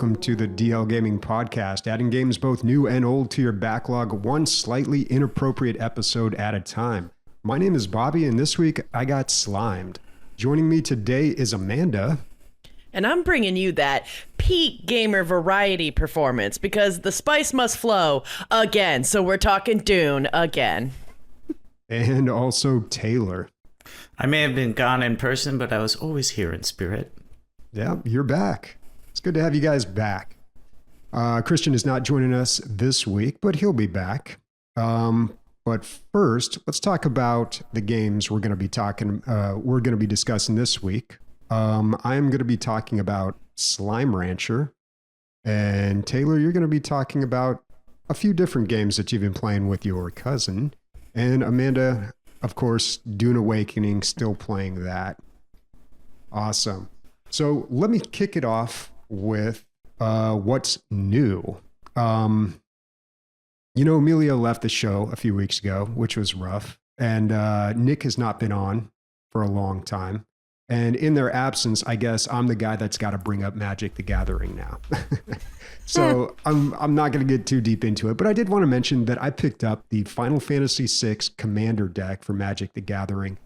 welcome to the DL Gaming Podcast, adding games both new and old to your backlog, one slightly inappropriate episode at a time. My name is Bobby, and this week I got slimed. Joining me today is Amanda. And I'm bringing you that peak gamer variety performance because the spice must flow again. So we're talking Dune again. And also Taylor. I may have been gone in person, but I was always here in spirit. Yeah, you're back. It's good to have you guys back. Christian is not joining us this week, but he'll be back. But first, let's talk about the games we're going to be discussing this week. I am going to be talking about Slime Rancher, and Taylor, you're going to be talking about a few different games that you've been playing with your cousin, and Amanda, of course, Dune Awakening, still playing that. Awesome. So let me kick it off with what's new. Emilio left the show a few weeks ago, which was rough, and Nick has not been on for a long time. And in their absence, I guess I'm the guy that's got to bring up Magic the Gathering now. So I'm not going to get too deep into it, but I did want to mention that I picked up the Final Fantasy VI Commander deck for Magic the Gathering.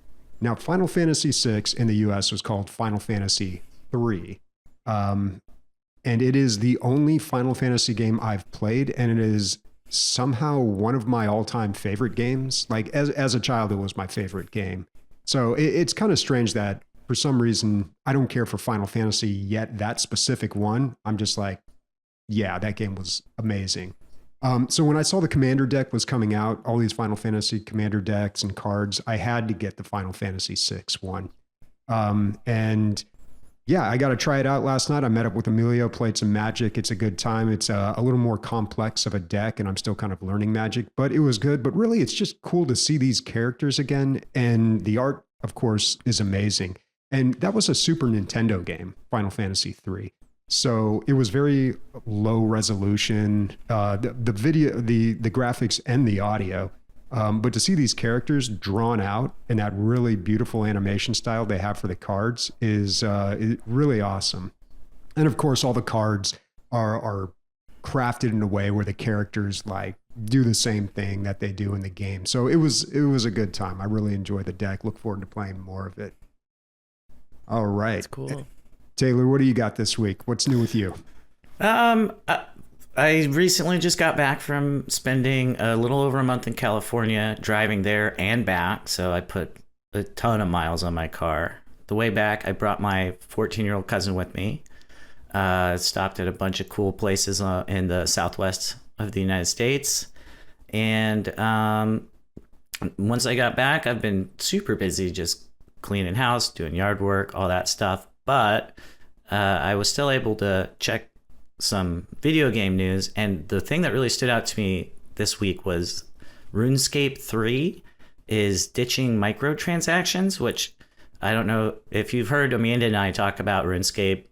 Now, Final Fantasy VI in the US was called Final Fantasy III. And it is the only Final Fantasy game I've played, and it is somehow one of my all-time favorite games. Like, as a child, it was my favorite game. So it's kind of strange that for some reason, I don't care for Final Fantasy yet, that specific one. I'm just like, yeah, that game was amazing. So when I saw the Commander deck was coming out, all these Final Fantasy Commander decks and cards, I had to get the Final Fantasy VI one. And yeah, I got to try it out last night. I met up with Emilio, played some Magic. It's a good time. It's a little more complex of a deck, and I'm still kind of learning Magic, but it was good. But really, it's just cool to see these characters again. And the art, of course, is amazing. And that was a Super Nintendo game, Final Fantasy III. So it was very low resolution, the video, the graphics and the audio. But to see these characters drawn out in that really beautiful animation style they have for the cards is really awesome. And of course, all the cards are crafted in a way where the characters like do the same thing that they do in the game. So it was a good time. I really enjoyed the deck. Look forward to playing more of it. All right. That's cool. Taylor, what do you got this week? What's new with you? I recently just got back from spending a little over a month in California, driving there and back. So I put a ton of miles on my car. The way back, I brought my 14-year-old cousin with me. Stopped at a bunch of cool places in the southwest of the United States. And once I got back, I've been super busy just cleaning house, doing yard work, all that stuff. But I was still able to check some video game news. And the thing that really stood out to me this week was RuneScape 3 is ditching microtransactions, which I don't know if you've heard Amanda and I talk about RuneScape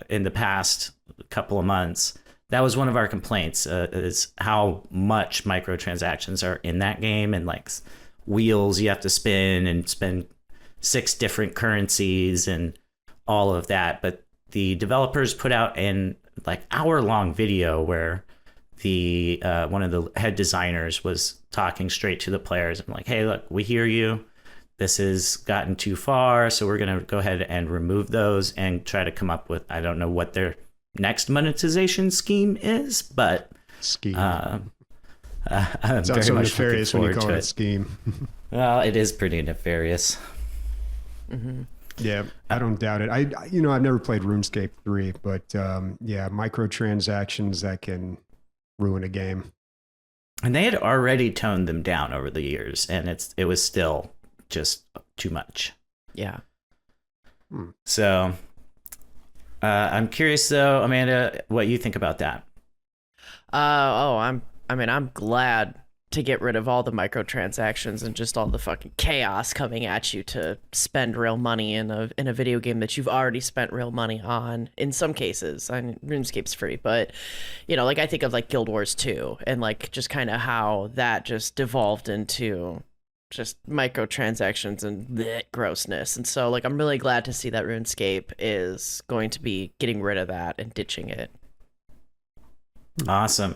in the past couple of months. That was one of our complaints, is how much microtransactions are in that game, and like wheels you have to spin and spend 6 different currencies and all of that. But the developers put out an like hour-long video where the one of the head designers was talking straight to the players and like, hey, look, we hear you. This has gotten too far, so we're going to go ahead and remove those and try to come up with, I don't know what their next monetization scheme is, but I'm sounds very so much nefarious when you call it scheme. Well, it is pretty nefarious. Mm-hmm. Yeah, I don't doubt it. I've never played RuneScape 3, but yeah, microtransactions that can ruin a game. And they had already toned them down over the years, and it was still just too much. Yeah. So I'm curious though, Amanda, what you think about that. I'm glad to get rid of all the microtransactions and just all the fucking chaos coming at you to spend real money in a video game that you've already spent real money on. In some cases, I mean, RuneScape's free, but like I think of like Guild Wars 2 and like just kind of how that just devolved into just microtransactions and bleh, grossness. And so like I'm really glad to see that RuneScape is going to be getting rid of that and ditching it. Awesome.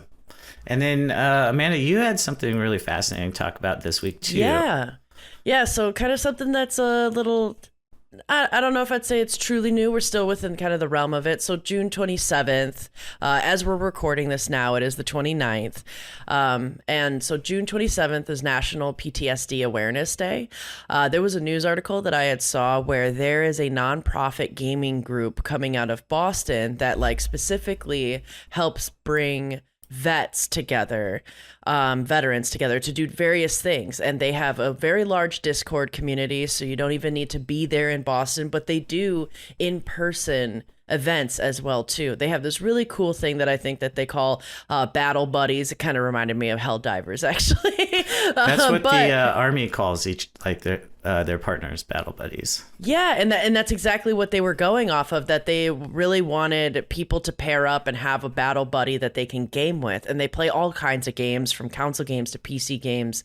And then Amanda, you had something really fascinating to talk about this week too. Yeah, so kind of something that's a little, I don't know if I'd say it's truly new. We're still within kind of the realm of it. So June 27th, as we're recording this now, it is the 29th. And so June 27th is National PTSD Awareness Day. There was a news article that I had saw where there is a nonprofit gaming group coming out of Boston that like specifically helps bring veterans together to do various things. And they have a very large Discord community, so you don't even need to be there in Boston, but they do in-person events as well too. They have this really cool thing that I think that they call battle buddies. It kind of reminded me of Helldivers, actually. That's what the Army calls each, like their partners, battle buddies. Yeah, and that's exactly what they were going off of, that they really wanted people to pair up and have a battle buddy that they can game with. And they play all kinds of games, from console games to PC games.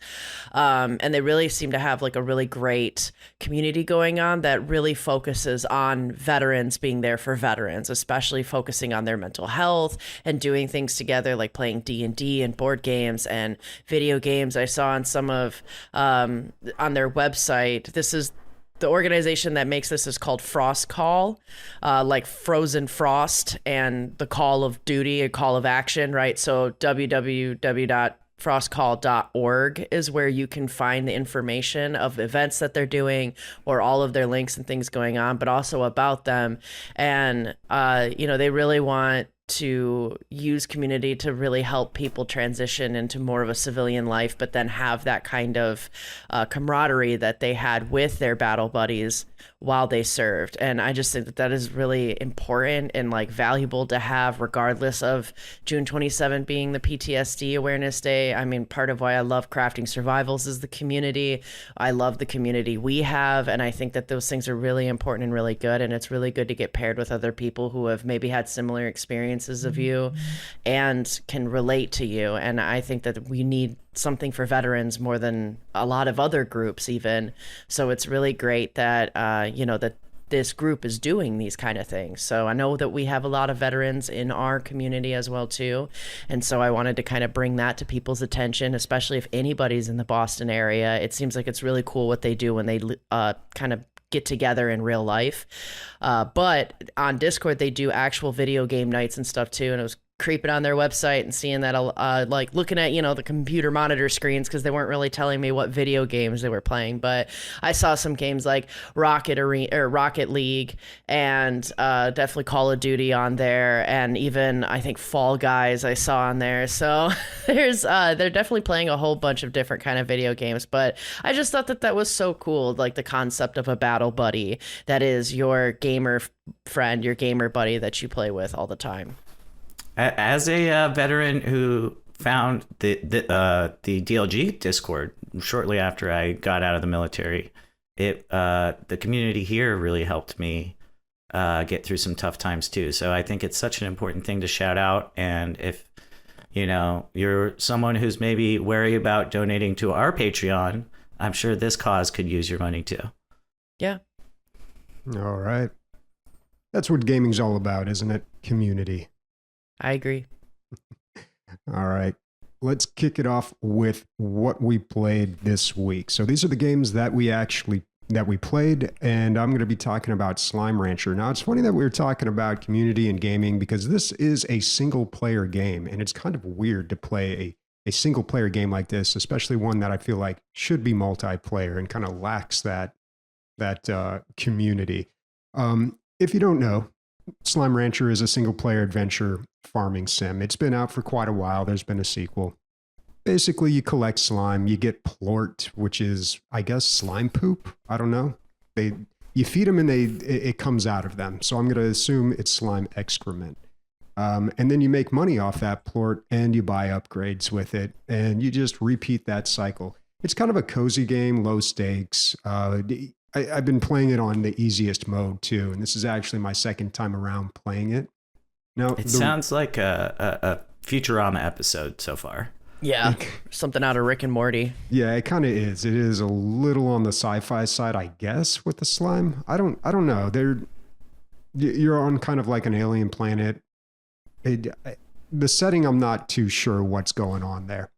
And they really seem to have like a really great community going on that really focuses on veterans being there for veterans, especially focusing on their mental health and doing things together, like playing D&D and board games and video games. I saw on some of on their website, this is the organization that makes this is called Frost Call, like Frozen Frost and the Call of Duty, a call of action, right? So www.frostcall.org is where you can find the information of events that they're doing, or all of their links and things going on, but also about them. And, they really want to use community to really help people transition into more of a civilian life, but then have that kind of camaraderie that they had with their battle buddies while they served. And I just think that that is really important and like valuable to have, regardless of June 27 being the PTSD Awareness Day. I mean, part of why I love Crafting Survivals is the community. I love the community we have, and I think that those things are really important and really good, and it's really good to get paired with other people who have maybe had similar experiences of you and can relate to you. And I think that we need something for veterans more than a lot of other groups even. So it's really great that that this group is doing these kind of things. So I know that we have a lot of veterans in our community as well too, and so I wanted to kind of bring that to people's attention, especially if anybody's in the Boston area. It seems like it's really cool what they do when they kind of get together in real life. But on Discord, they do actual video game nights and stuff too. And it was creeping on their website and seeing that, like looking at, the computer monitor screens, because they weren't really telling me what video games they were playing. But I saw some games like Rocket League and definitely Call of Duty on there. And even I think Fall Guys I saw on there. So they're definitely playing a whole bunch of different kind of video games. But I just thought that was so cool. Like the concept of a battle buddy that is your gamer friend, your gamer buddy that you play with all the time. As a veteran who found the DLG Discord shortly after I got out of the military, the community here really helped me get through some tough times too. So I think it's such an important thing to shout out. And if you're someone who's maybe wary about donating to our Patreon, I'm sure this cause could use your money too. Yeah. All right. That's what gaming's all about, isn't it? Community. I agree. All right. Let's kick it off with what we played this week. So these are the games that we played, and I'm going to be talking about Slime Rancher. Now, it's funny that we were talking about community and gaming, because this is a single-player game, and it's kind of weird to play a single-player game like this, especially one that I feel like should be multiplayer and kind of lacks that community. If you don't know, Slime Rancher is a single-player adventure farming sim. It's been out for quite a while. There's been a sequel. Basically, you collect slime. You get plort, which is, I guess, slime poop. I don't know. You feed them and it comes out of them. So I'm going to assume it's slime excrement. And then you make money off that plort and you buy upgrades with it. And you just repeat that cycle. It's kind of a cozy game, low stakes. I've been playing it on the easiest mode too, and this is actually my second time around playing it. Now, it sounds like a Futurama episode so far. Yeah, Like, something out of Rick and Morty. yeah, it kind of is. It is a little on the sci-fi side, I guess, with the slime. I don't know. You're on kind of like an alien planet. The setting, I'm not too sure what's going on there,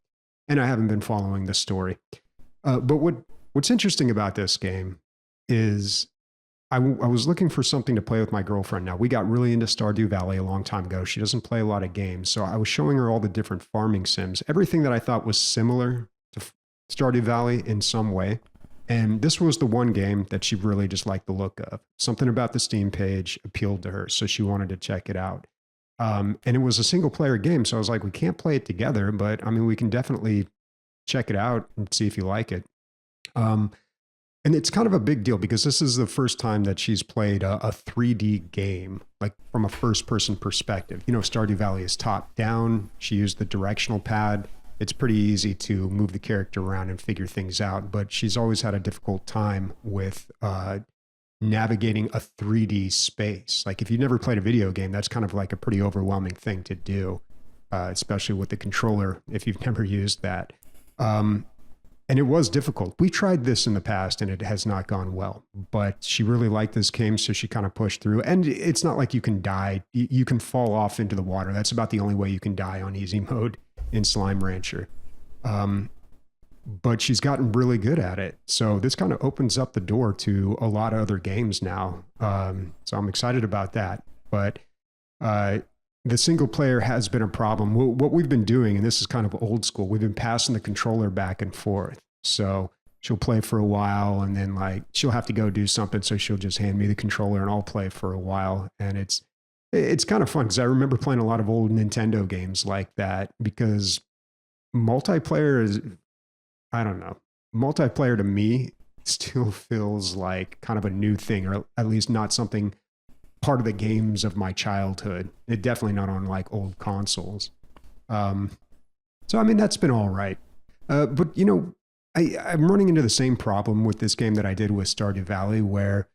and I haven't been following the story. But what's interesting about this game is I was looking for something to play with my girlfriend. Now, we got really into Stardew Valley a long time ago. She doesn't play a lot of games. So I was showing her all the different farming sims, everything that I thought was similar to Stardew Valley in some way. And this was the one game that she really just liked the look of. Something about the Steam page appealed to her. So she wanted to check it out. And it was a single player game. So I was like, we can't play it together, but I mean, we can definitely check it out and see if you like it. And it's kind of a big deal because this is the first time that she's played a 3D game, like from a first person perspective. You know, Stardew Valley is top down. She used the directional pad. It's pretty easy to move the character around and figure things out, but she's always had a difficult time with navigating a 3D space. Like if you've never played a video game, that's kind of like a pretty overwhelming thing to do, especially with the controller if you've never used that. And it was difficult. We tried this in the past and it has not gone well, but she really liked this game. So she kind of pushed through, and it's not like you can die. You can fall off into the water. That's about the only way you can die on easy mode in Slime Rancher. But she's gotten really good at it. So this kind of opens up the door to a lot of other games now. So I'm excited about that. But the single player has been a problem. What we've been doing, and this is kind of old school, we've been passing the controller back and forth. So she'll play for a while and then like she'll have to go do something. So she'll just hand me the controller and I'll play for a while. And it's kind of fun because I remember playing a lot of old Nintendo games like that because multiplayer is, I don't know, multiplayer to me still feels like kind of a new thing, or at least not something part of the games of my childhood. It definitely not on like old consoles. So I mean that's been all right. But you know, I'm running into the same problem with this game that I did with Stardew Valley, where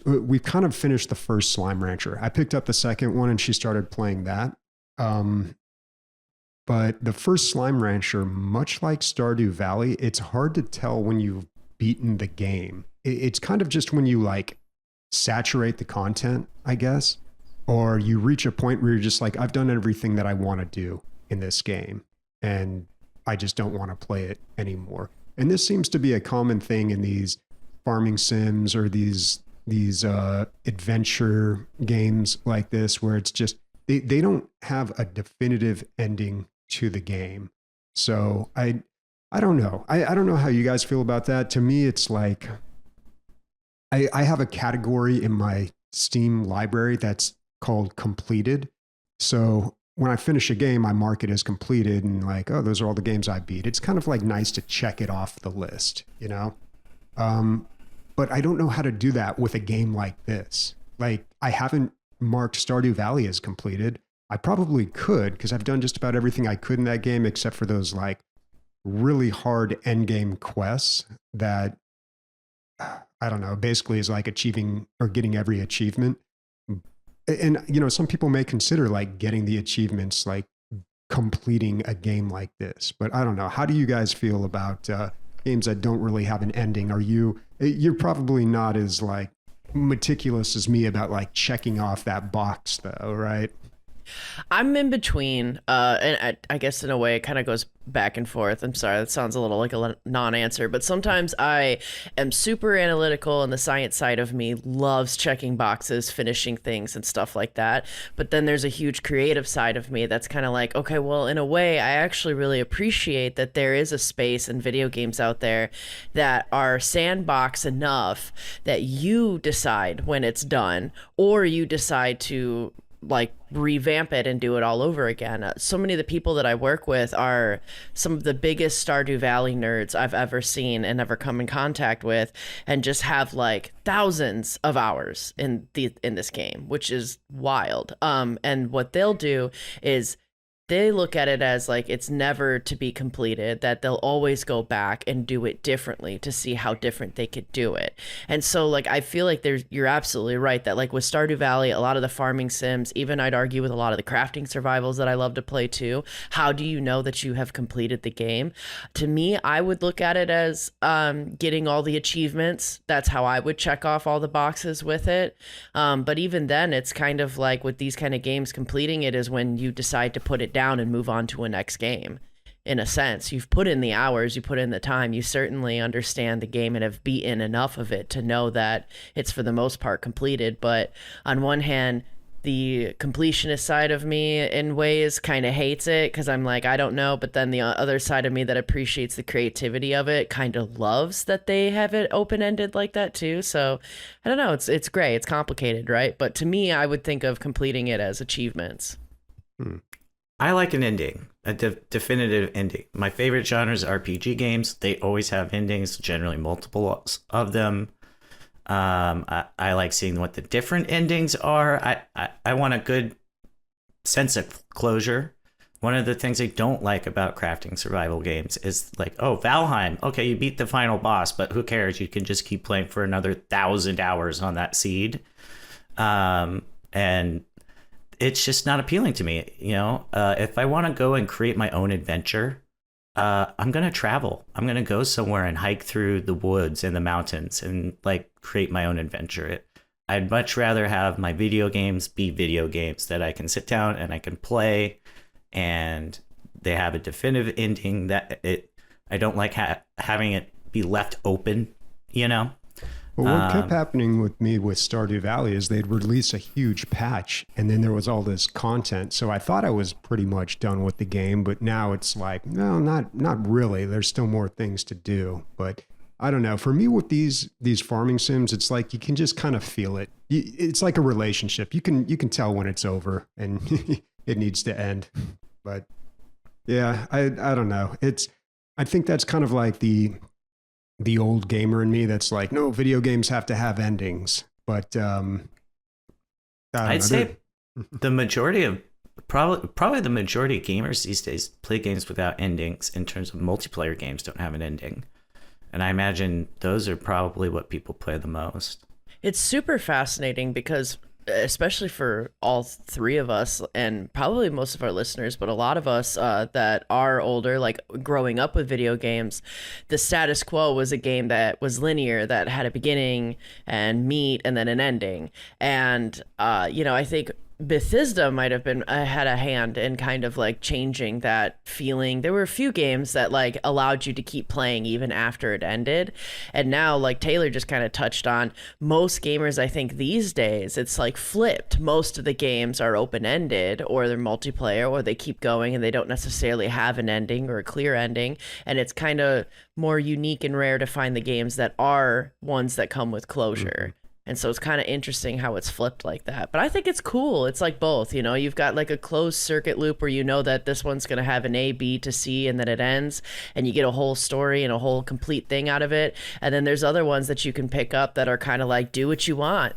we kind of finished the first Slime Rancher. I picked up the second one and she started playing that. But the first Slime Rancher, much like Stardew Valley, it's hard to tell when you've beaten the game. It's kind of just when you like saturate the content, I guess, or you reach a point where you're just like, I've done everything that I want to do in this game and I just don't want to play it anymore. And this seems to be a common thing in these farming sims or these adventure games like this, where it's just they don't have a definitive ending to the game. So I don't know. I don't know how you guys feel about that. To me, it's like I have a category in my Steam library that's called completed. So when I finish a game, I mark it as completed and like, oh, those are all the games I beat. It's kind of like nice to check it off the list, you know? But I don't know how to do that with a game like this. Like I haven't marked Stardew Valley as completed. I probably could because I've done just about everything I could in that game except for those like really hard end game quests that I don't know, basically is like achieving or getting every achievement. And, you know, some people may consider like getting the achievements, like completing a game like this, but I don't know. How do you guys feel about games that don't really have an ending? You're probably not as like meticulous as me about like checking off that box though, right? I'm in between, and I guess in a way it kind of goes back and forth. I'm sorry, that sounds a little like a non-answer, but sometimes I am super analytical and the science side of me loves checking boxes, finishing things and stuff like that. But then there's a huge creative side of me that's kind of like, okay, well, in a way, I actually really appreciate that there is a space in video games out there that are sandbox enough that you decide when it's done, or you decide to like revamp it and do it all over again. So many of the people that I work with are some of the biggest Stardew Valley nerds I've ever seen and ever come in contact with, and just have like thousands of hours in this game, which is wild. And what they'll do is they look at it as like it's never to be completed, that they'll always go back and do it differently to see how different they could do it. And so like I feel like you're absolutely right that like with Stardew Valley, a lot of the farming sims, even I'd argue with a lot of the crafting survivals that I love to play too, how do you know that you have completed the game? To me, I would look at it as getting all the achievements. That's how I would check off all the boxes with it. But even then, it's kind of like with these kind of games, completing it is when you decide to put it down and move on to a next game. In a sense, you've put in the hours, you put in the time, you certainly understand the game and have beaten enough of it to know that it's for the most part completed. But on one hand, the completionist side of me in ways kind of hates it because I'm like, I don't know. But then the other side of me that appreciates the creativity of it kind of loves that they have it open-ended like that too. So I don't know, it's great, it's complicated, right? But to me, I would think of completing it as achievements. I like an ending, a definitive ending. My favorite genre is RPG games. They always have endings, generally multiple of them. I like seeing what the different endings are. I want a good sense of closure. One of the things I don't like about crafting survival games is like, oh, Valheim. Okay, you beat the final boss, but who cares? You can just keep playing for another 1,000 hours on that seed. And it's just not appealing to me. You know, if I want to go and create my own adventure, I'm going to travel. I'm going to go somewhere and hike through the woods and the mountains and like create my own adventure. I'd much rather have my video games be video games that I can sit down and I can play, and they have a definitive ending that I don't like having it be left open, you know? Well, what kept happening with me with Stardew Valley is they'd release a huge patch and then there was all this content. So I thought I was pretty much done with the game, but now it's like, no, not really. There's still more things to do. But I don't know. For me with these farming sims, it's like you can just kind of feel it. It's like a relationship. You can tell when it's over and it needs to end. But yeah, I don't know. I think that's kind of like the old gamer in me that's like, no, video games have to have endings. But I'd say the majority of probably the majority of gamers these days play games without endings. In terms of multiplayer games, don't have an ending, and I imagine those are probably what people play the most. It's super fascinating because, especially for all three of us and probably most of our listeners, but a lot of us that are older, like growing up with video games, the status quo was a game that was linear, that had a beginning and meat and then an ending. And, I think Bethesda might have been had a hand in kind of like changing that feeling. There were a few games that like allowed you to keep playing even after it ended, and now, like Taylor just kind of touched on, most gamers, I think these days it's like flipped. Most of the games are open-ended, or they're multiplayer, or they keep going and they don't necessarily have an ending or a clear ending, and it's kind of more unique and rare to find the games that are ones that come with closure. And so it's kind of interesting how it's flipped like that. But I think it's cool. It's like both, you've got like a closed circuit loop where you know that this one's going to have an A, B to C, and then it ends, and you get a whole story and a whole complete thing out of it. And then there's other ones that you can pick up that are kind of like, do what you want.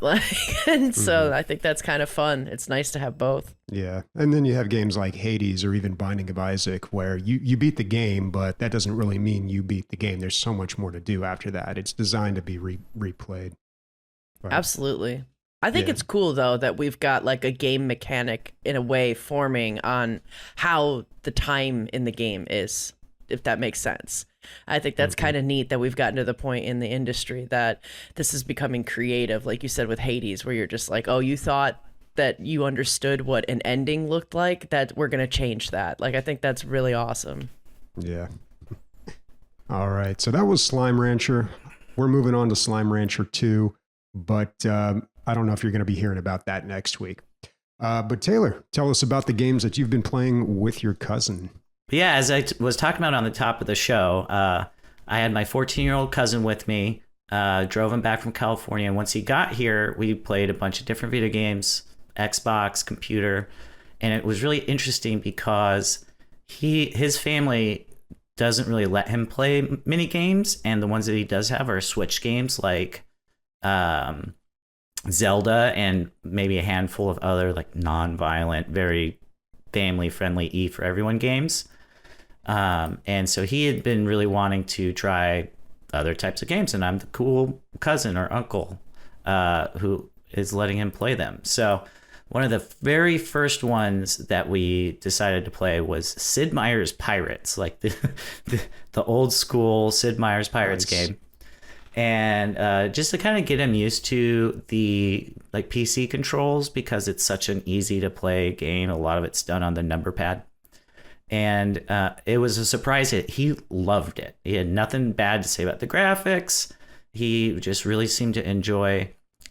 And so I think that's kind of fun. It's nice to have both. Yeah. And then you have games like Hades or even Binding of Isaac where you beat the game, but that doesn't really mean you beat the game. There's so much more to do after that. It's designed to be replayed. Right. Absolutely. I think it's cool, though, that we've got like a game mechanic in a way forming on how the time in the game is, if that makes sense. I think that's kind of neat that we've gotten to the point in the industry that this is becoming creative, like you said with Hades, where you're just like, oh, you thought that you understood what an ending looked like, that we're going to change that. Like, I think that's really awesome. Yeah. All right. So that was Slime Rancher. We're moving on to Slime Rancher 2. But I don't know if you're going to be hearing about that next week. But Taylor, tell us about the games that you've been playing with your cousin. Yeah, as I was talking about on the top of the show, I had my 14-year-old cousin with me, drove him back from California. And once he got here, we played a bunch of different video games, Xbox, computer. And it was really interesting because his family doesn't really let him play mini games. And the ones that he does have are Switch games like Zelda and maybe a handful of other like non-violent, very family-friendly E for Everyone games. And so he had been really wanting to try other types of games, and I'm the cool cousin or uncle who is letting him play them. So one of the very first ones that we decided to play was Sid Meier's Pirates, like the old school Sid Meier's Pirates game. And just to kind of get him used to the like PC controls, because it's such an easy to play game. A lot of it's done on the number pad. And it was a surprise hit. He loved it. He had nothing bad to say about the graphics. He just really seemed to enjoy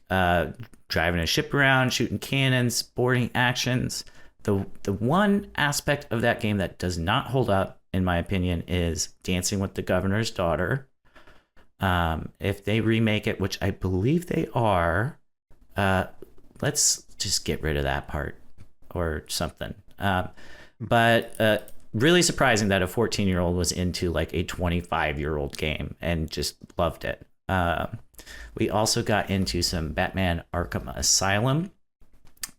driving a ship around, shooting cannons, boarding actions. The one aspect of that game that does not hold up, in my opinion, is dancing with the governor's daughter. If they remake it, which I believe they are, let's just get rid of that part or something. But really surprising that a 14-year-old was into like a 25-year-old game and just loved it. We also got into some Batman Arkham Asylum.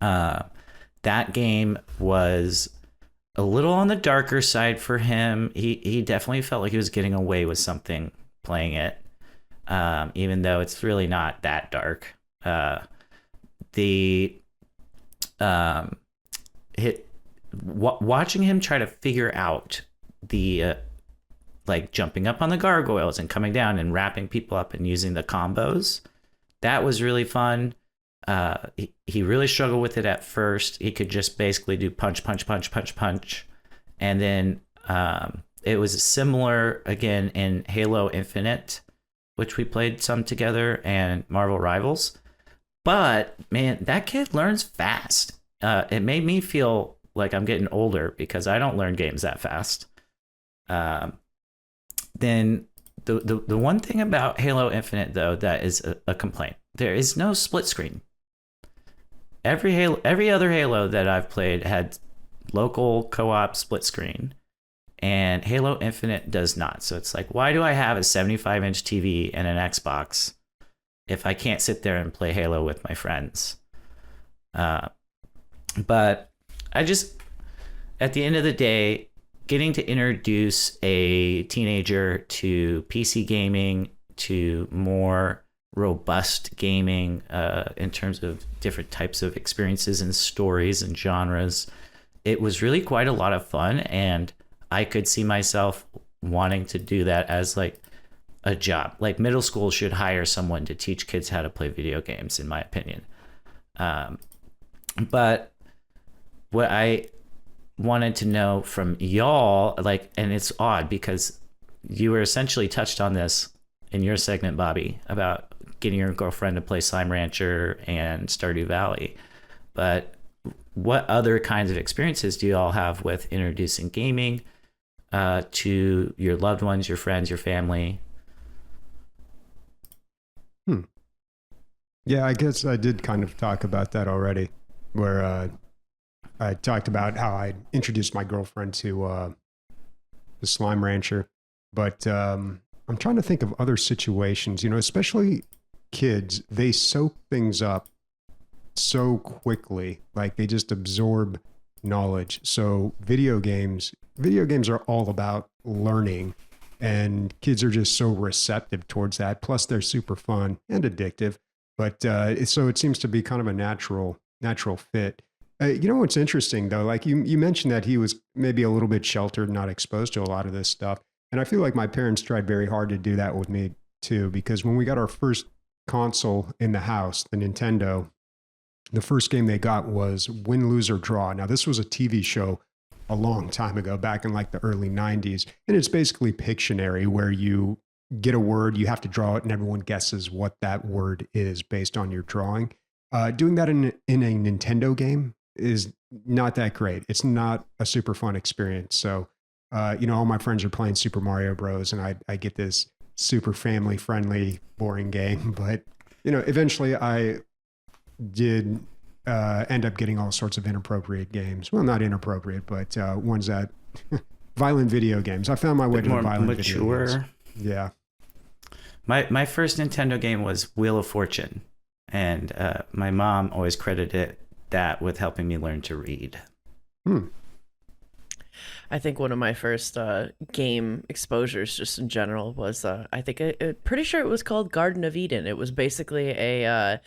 That game was a little on the darker side for him. He definitely felt like he was getting away with something playing it, even though it's really not that dark. Watching him try to figure out the like jumping up on the gargoyles and coming down and wrapping people up and using the combos, that was really fun. He really struggled with it at first. He could just basically do punch, punch, punch, punch, punch. And then it was similar again in Halo Infinite, which we played some together, and Marvel Rivals. But man, that kid learns fast. It made me feel like I'm getting older because I don't learn games that fast. Then the one thing about Halo Infinite, though, that is a complaint. There is no split screen. Every other Halo that I've played had local co-op split screen, and Halo Infinite does not. So it's like, why do I have a 75-inch TV and an Xbox if I can't sit there and play Halo with my friends? But I just, at the end of the day, getting to introduce a teenager to PC gaming, to more robust gaming in terms of different types of experiences and stories and genres, it was really quite a lot of fun. And I could see myself wanting to do that as like a job. Like middle school should hire someone to teach kids how to play video games, in my opinion. But what I wanted to know from y'all, like, and it's odd because you were essentially touched on this in your segment, Bobby, about getting your girlfriend to play Slime Rancher and Stardew Valley. But what other kinds of experiences do you all have with introducing gaming to your loved ones, your friends, your family? Yeah, I guess I did kind of talk about that already, where I talked about how I introduced my girlfriend to the Slime Rancher. But I'm trying to think of other situations, especially kids, they soak things up so quickly, like they just absorb knowledge. So video games are all about learning, and kids are just so receptive towards that. Plus they're super fun and addictive. But so it seems to be kind of a natural fit. What's interesting though, like you mentioned that he was maybe a little bit sheltered, not exposed to a lot of this stuff. And I feel like my parents tried very hard to do that with me too, because when we got our first console in the house, the Nintendo, the first game they got was Win, Lose, or Draw. Now, this was a TV show a long time ago, back in like the early 90s. And it's basically Pictionary, where you get a word, you have to draw it, and everyone guesses what that word is based on your drawing. Doing that in a Nintendo game is not that great. It's not a super fun experience. So, all my friends are playing Super Mario Bros. And I get this super family friendly, boring game. But, eventually I did end up getting all sorts of inappropriate games. Well, not inappropriate, but ones that violent video games. I found my way to the violent video games. Yeah. My first Nintendo game was Wheel of Fortune, and my mom always credited that with helping me learn to read. I think one of my first game exposures, just in general, was pretty sure it was called Garden of Eden. It was basically a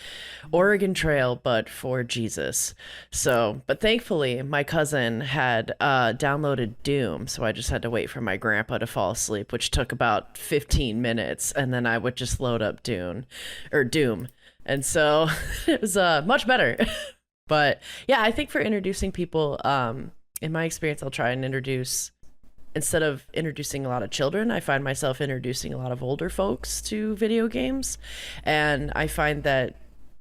Oregon Trail, but for Jesus. So, but thankfully, my cousin had downloaded Doom, so I just had to wait for my grandpa to fall asleep, which took about 15 minutes, and then I would just load up Doom, and so it was much better. But yeah, I think for introducing people, in my experience, I'll try and instead of introducing a lot of children, I find myself introducing a lot of older folks to video games. And I find that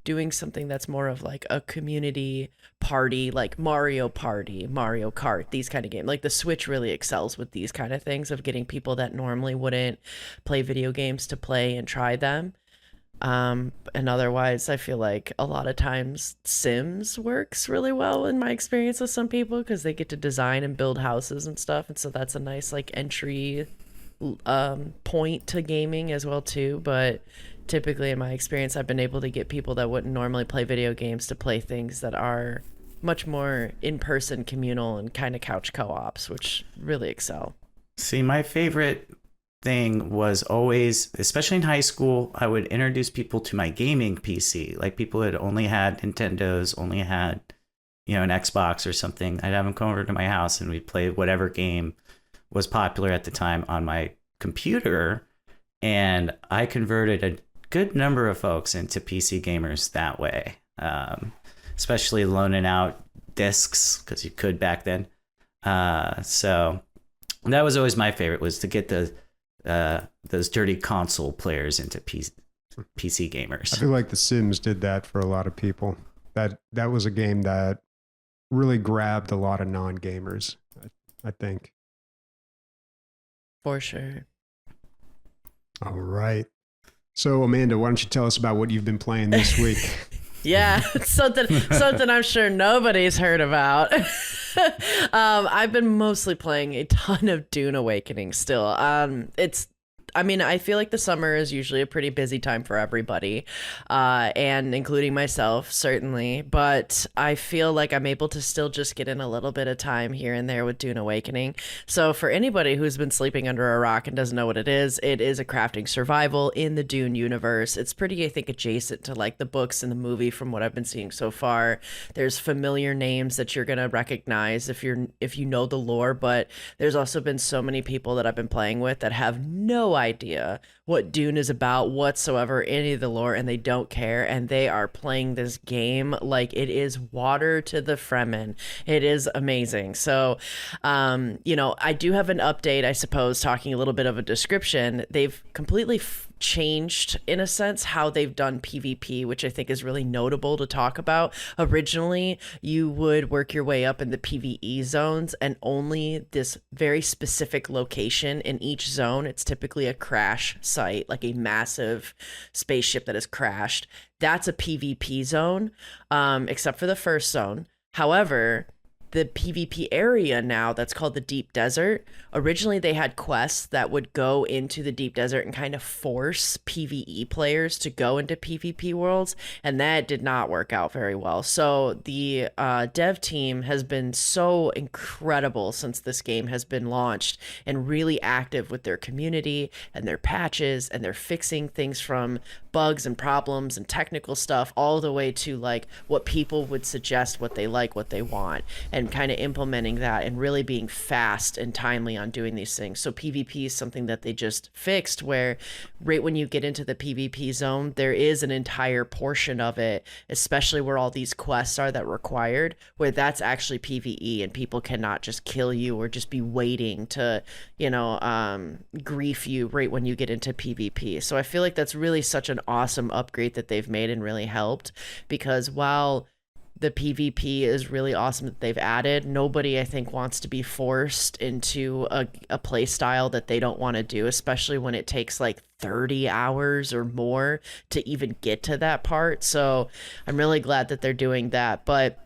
doing something that's more of like a community party, like Mario Party, Mario Kart, these kind of games, like the Switch really excels with these kind of things of getting people that normally wouldn't play video games to play and try them. And otherwise, I feel like a lot of times Sims works really well in my experience with some people because they get to design and build houses and stuff. And so that's a nice like entry point to gaming as well too. But typically in my experience, I've been able to get people that wouldn't normally play video games to play things that are much more in-person, communal, and kind of couch co-ops, which really excel. See, my favorite thing was always, especially in high school, I would introduce people to my gaming PC. Like people that only had Nintendos, only had, an Xbox or something. I'd have them come over to my house and we'd play whatever game was popular at the time on my computer. And I converted a good number of folks into PC gamers that way, especially loaning out discs because you could back then. So that was always my favorite, was to get those dirty console players into PC gamers. I feel like The Sims did that for a lot of people. That was a game that really grabbed a lot of non-gamers, I think. For sure. All right. So Amanda, why don't you tell us about what you've been playing this week? Yeah, something I'm sure nobody's heard about. I've been mostly playing a ton of Dune Awakening still. I feel like the summer is usually a pretty busy time for everybody, and including myself, certainly. But I feel like I'm able to still just get in a little bit of time here and there with Dune Awakening. So for anybody who's been sleeping under a rock and doesn't know what it is a crafting survival in the Dune universe. It's pretty, I think, adjacent to like the books and the movie from what I've been seeing so far. There's familiar names that you're gonna recognize if you know the lore, but there's also been so many people that I've been playing with that have no idea what Dune is about whatsoever, any of the lore, and they don't care, and they are playing this game like it is water to the Fremen. It is amazing. So I do have an update, I suppose, talking a little bit of a description. They've completely changed, in a sense, how they've done PvP, which I think is really notable to talk about. Originally, you would work your way up in the PvE zones, and only this very specific location in each zone, it's typically a crash site, like a massive spaceship that has crashed. That's a PvP zone, except for the first zone. However, the PvP area now that's called the Deep Desert. Originally, they had quests that would go into the Deep Desert and kind of force PvE players to go into PvP worlds, and that did not work out very well. So the dev team has been so incredible since this game has been launched, and really active with their community and their patches, and they're fixing things from bugs and problems and technical stuff all the way to like what people would suggest, what they like, what they want, and kind of implementing that and really being fast and timely on doing these things. So PvP is something that they just fixed, where right when you get into the PvP zone, there is an entire portion of it, especially where all these quests are that required, where that's actually PvE, and people cannot just kill you or just be waiting to, grief you right when you get into PvP. So I feel like that's really such an awesome upgrade that they've made and really helped, because while the PvP is really awesome that they've added, nobody, I think, wants to be forced into a play style that they don't want to do, especially when it takes like 30 hours or more to even get to that part. So I'm really glad that they're doing that. But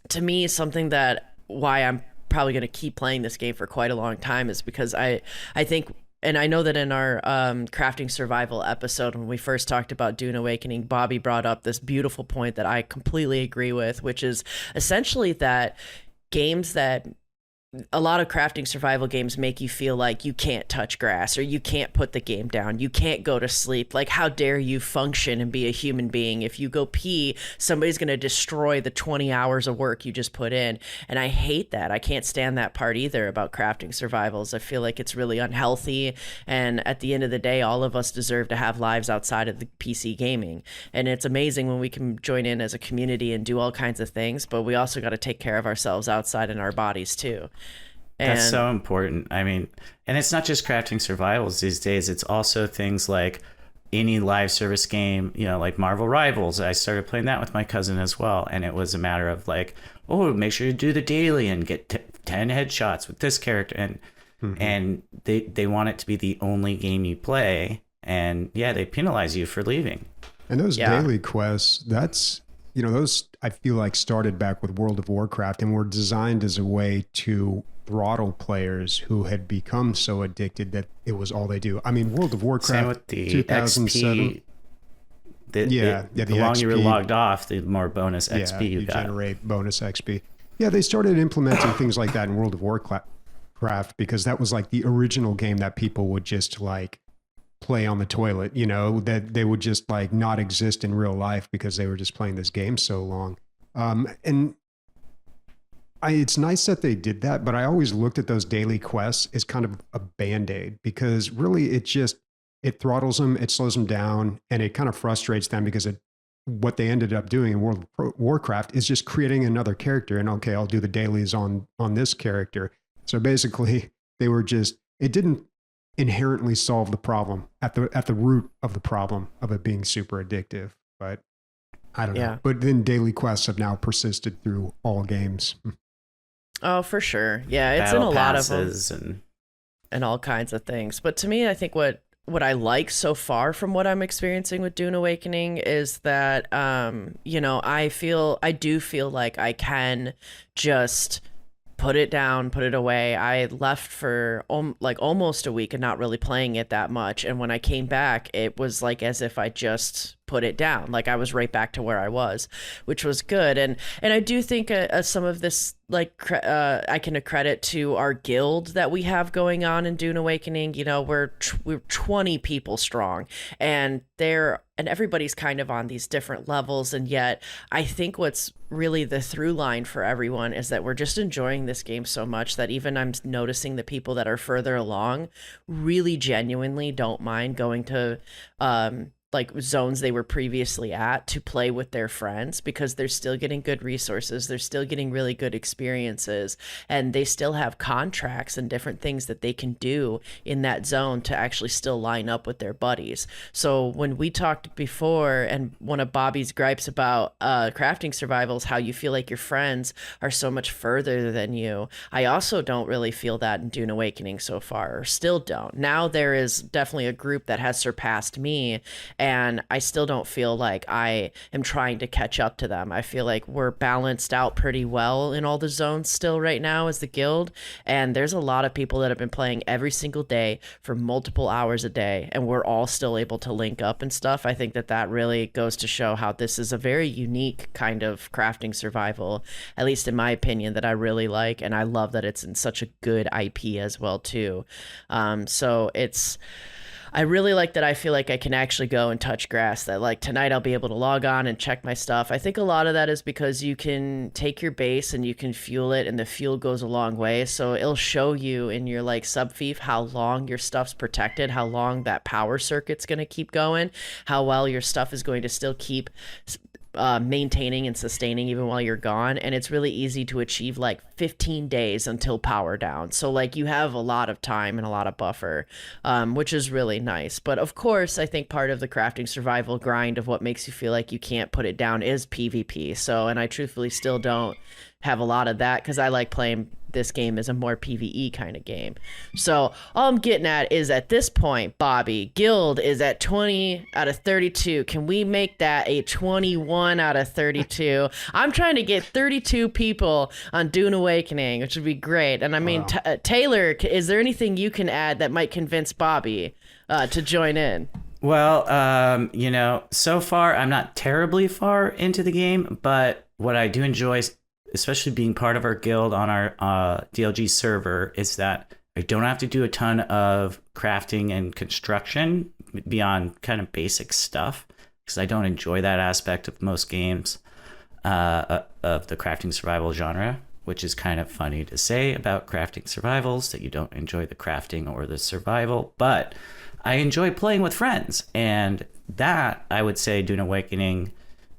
to me, something that why I'm probably going to keep playing this game for quite a long time is because I think, and I know that in our crafting survival episode, when we first talked about Dune Awakening, Bobby brought up this beautiful point that I completely agree with, which is essentially that games that a lot of crafting survival games make you feel like you can't touch grass or you can't put the game down. You can't go to sleep. Like, how dare you function and be a human being? If you go pee, somebody's going to destroy the 20 hours of work you just put in. And I hate that. I can't stand that part either about crafting survivals. I feel like it's really unhealthy. And at the end of the day, all of us deserve to have lives outside of the PC gaming. And it's amazing when we can join in as a community and do all kinds of things, but we also got to take care of ourselves outside in our bodies too. That's so important. I mean, and it's not just crafting survivals these days. It's also things like any live service game, you know, like Marvel Rivals. I started playing that with my cousin as well. And it was a matter of like, oh, make sure you do the daily and get 10 headshots with this character. And and they want it to be the only game you play. And yeah, they penalize you for leaving. And those daily quests, that's, you know, those I feel like started back with World of Warcraft and were designed as a way to throttle players who had become so addicted that it was all they do. I mean, World of Warcraft, same with the 2007. XP. The longer you were logged off, the more bonus XP you got. Generate bonus XP. Yeah, they started implementing things like that in World of Warcraft because that was like the original game that people would just like play on the toilet, you know, that they would just like not exist in real life because they were just playing this game so long. And it's nice that they did that, but I always looked at those daily quests as kind of a band-aid because really it throttles them, it slows them down, and it kind of frustrates them because what they ended up doing in World of Warcraft is just creating another character. And okay, I'll do the dailies on this character. So basically it didn't inherently solve the problem at the root of the problem of it being super addictive. But I don't know. But then daily quests have now persisted through all games. Oh, for sure. Yeah, it's Battle in a lot of them and all kinds of things. But to me, I think what I like so far from what I'm experiencing with Dune Awakening is that, you know, I do feel like I can just put it down, put it away. I left for like almost a week and not really playing it that much. And when I came back, it was like as if I just put it down. Like I was right back to where I was, which was good. And I do think some of this, like I can accredit to our guild that we have going on in Dune Awakening. You know, we're 20 people strong, and everybody's kind of on these different levels. And yet I think what's really the through line for everyone is that we're just enjoying this game so much that even I'm noticing the people that are further along really genuinely don't mind going to like zones they were previously at to play with their friends because they're still getting good resources. They're still getting really good experiences, and they still have contracts and different things that they can do in that zone to actually still line up with their buddies. So when we talked before, and one of Bobby's gripes about crafting survivals, how you feel like your friends are so much further than you, I also don't really feel that in Dune Awakening so far, or still don't. Now there is definitely a group that has surpassed me, and I still don't feel like I am trying to catch up to them. I feel like we're balanced out pretty well in all the zones still right now as the guild. And there's a lot of people that have been playing every single day for multiple hours a day, and we're all still able to link up and stuff. I think that really goes to show how this is a very unique kind of crafting survival, at least in my opinion, that I really like. And I love that it's in such a good IP as well too. I really like that I feel like I can actually go and touch grass, that like tonight I'll be able to log on and check my stuff. I think a lot of that is because you can take your base and you can fuel it, and the fuel goes a long way. So it'll show you in your like subfief how long your stuff's protected, how long that power circuit's going to keep going, how well your stuff is going to still keep maintaining and sustaining even while you're gone. And it's really easy to achieve like 15 days until power down. So like you have a lot of time and a lot of buffer, which is really nice. But of course, I think part of the crafting survival grind of what makes you feel like you can't put it down is PvP. So, and I truthfully still don't have a lot of that because I like playing this game as a more PvE kind of game. So all I'm getting at is at this point, Bobby, guild is at 20 out of 32. Can we make that a 21 out of 32? I'm trying to get 32 people on Dune Awakening, which would be great. And I mean, wow. Taylor, is there anything you can add that might convince Bobby to join in? Well, you know, so far I'm not terribly far into the game, but what I do enjoy especially being part of our guild on our DLG server, is that I don't have to do a ton of crafting and construction beyond kind of basic stuff, because I don't enjoy that aspect of most games of the crafting survival genre, which is kind of funny to say about crafting survivals, that you don't enjoy the crafting or the survival, but I enjoy playing with friends, and that, I would say, Dune Awakening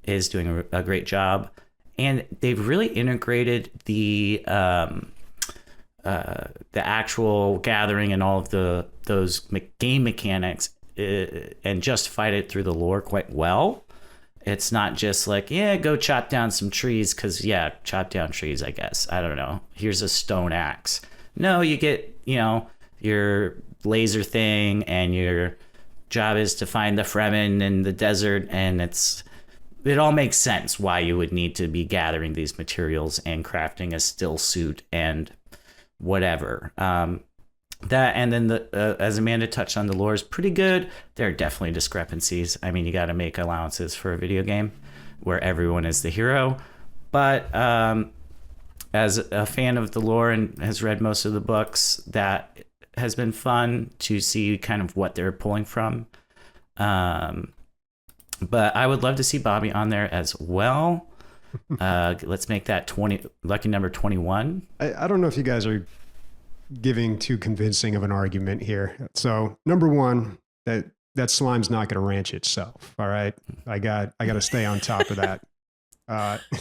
is doing a great job. And they've really integrated the actual gathering and all of those game mechanics and justified it through the lore quite well. It's not just like, yeah, go chop down some trees because, yeah, chop down trees, I guess. I don't know. Here's a stone axe. No, you get, your laser thing, and your job is to find the Fremen in the desert, and it all makes sense why you would need to be gathering these materials and crafting a still suit and whatever. That, and then as Amanda touched on, the lore is pretty good. There are definitely discrepancies. I mean, you got to make allowances for a video game where everyone is the hero. But as a fan of the lore and has read most of the books, that has been fun to see kind of what they're pulling from. But I would love to see Bobby on there as well. Let's make that lucky number 21. I don't know if you guys are giving too convincing of an argument here. So number one, that slime's not going to ranch itself. All right. I got to stay on top of that.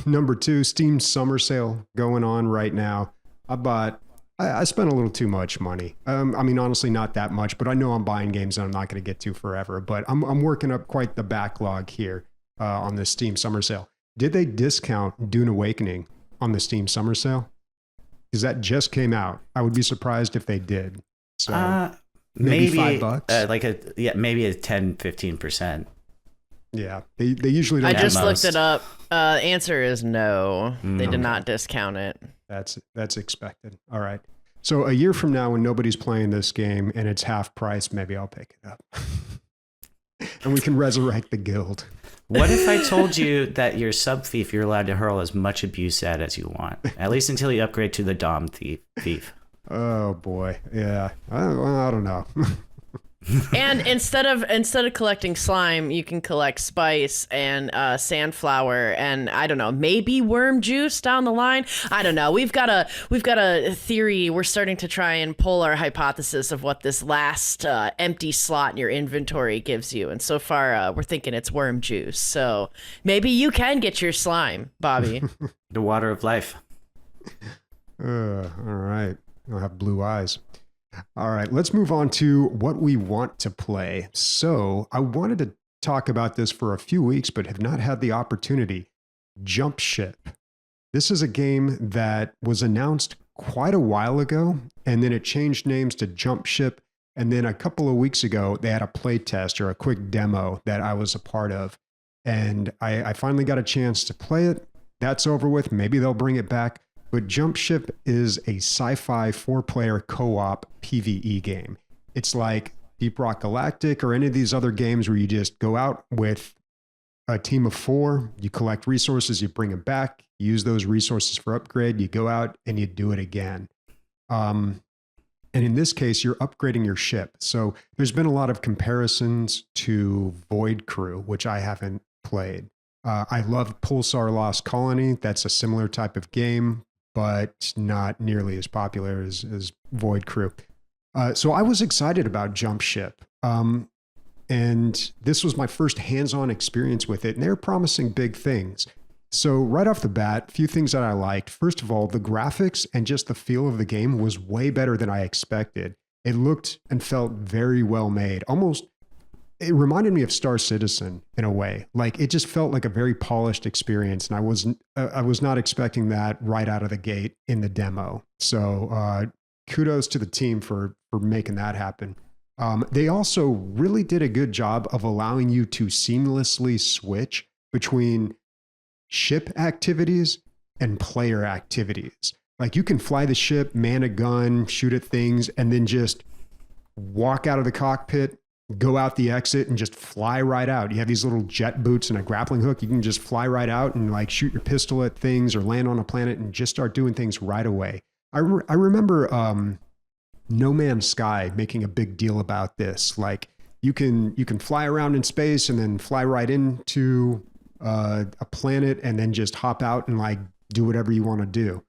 Number two, Steam summer sale going on right now. I spent a little too much money. I mean, honestly, not that much, but I know I'm buying games that I'm not going to get to forever. But I'm working up quite the backlog here on the Steam summer sale. Did they discount Dune Awakening on the Steam summer sale? Because that just came out. I would be surprised if they did. So maybe $5. Maybe a 10-15%. Yeah, they usually don't. I just looked it up. Answer is no. They did not discount it. That's expected. All right. So a year from now, when nobody's playing this game and it's half price, maybe I'll pick it up. And we can resurrect the guild. What if I told you that your sub thief, you're allowed to hurl as much abuse at as you want, at least until you upgrade to the Dom thief? Oh boy, yeah. I don't know. And instead of collecting slime, you can collect spice and sandflower and, I don't know, maybe worm juice down the line. I don't know. We've got a theory. We're starting to try and pull our hypothesis of what this last empty slot in your inventory gives you. And so far, we're thinking it's worm juice. So maybe you can get your slime, Bobby. The water of life. All right. I'll have blue eyes. All right, let's move on to what we want to play. So I wanted to talk about this for a few weeks, but have not had the opportunity. Jump Ship. This is a game that was announced quite a while ago, and then it changed names to Jump Ship. And then a couple of weeks ago, they had a play test or a quick demo that I was a part of. And I finally got a chance to play it. That's over with. Maybe they'll bring it back. But Jump Ship is a sci-fi 4-player co-op PvE game. It's like Deep Rock Galactic or any of these other games where you just go out with a team of 4, you collect resources, you bring them back, you use those resources for upgrade, you go out and you do it again. And in this case, you're upgrading your ship. So there's been a lot of comparisons to Void Crew, which I haven't played. I love Pulsar Lost Colony. That's a similar type of game, but not nearly as popular as Void Crew. So I was excited about Jump Ship. And this was my first hands-on experience with it, and they're promising big things. So right off the bat, a few things that I liked. First of all, the graphics and just the feel of the game was way better than I expected. It looked and felt very well made. Almost, it reminded me of Star Citizen in a way. Like it just felt like a very polished experience, and I was not expecting that right out of the gate in the demo. So kudos to the team for making that happen. They also really did a good job of allowing you to seamlessly switch between ship activities and player activities. Like you can fly the ship, man a gun, shoot at things, and then just walk out of the cockpit, go out the exit and just fly right out. You have these little jet boots and a grappling hook. You can just fly right out and like shoot your pistol at things or land on a planet and just start doing things right away. I remember No Man's Sky making a big deal about this. Like you can fly around in space and then fly right into a planet and then just hop out and like do whatever you want to do.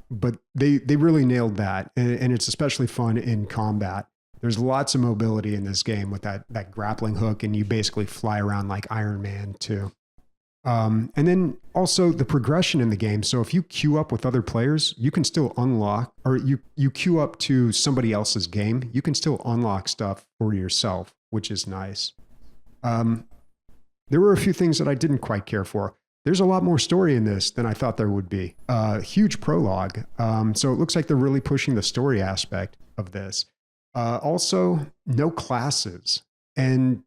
But they really nailed that. And it's especially fun in combat. There's lots of mobility in this game with that grappling hook, and you basically fly around like Iron Man too. And then also the progression in the game. So if you queue up with other players, you can still unlock, or you queue up to somebody else's game, you can still unlock stuff for yourself, which is nice. There were a few things that I didn't quite care for. There's a lot more story in this than I thought there would be. Huge prologue. So it looks like they're really pushing the story aspect of this. Also, no classes. And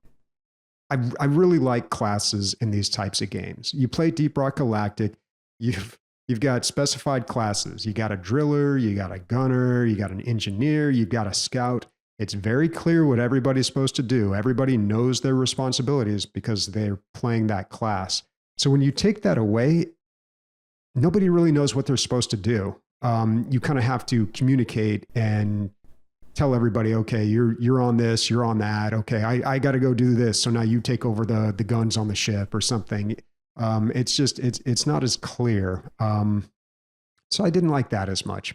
I really like classes in these types of games. You play Deep Rock Galactic, you've got specified classes. You got a driller, you got a gunner, you got an engineer, you've got a scout. It's very clear what everybody's supposed to do. Everybody knows their responsibilities because they're playing that class. So when you take that away, nobody really knows what they're supposed to do. You kind of have to communicate and tell everybody, okay, you're on this, you're on that. Okay, I got to go do this. So now you take over the guns on the ship or something. It's not as clear. So I didn't like that as much.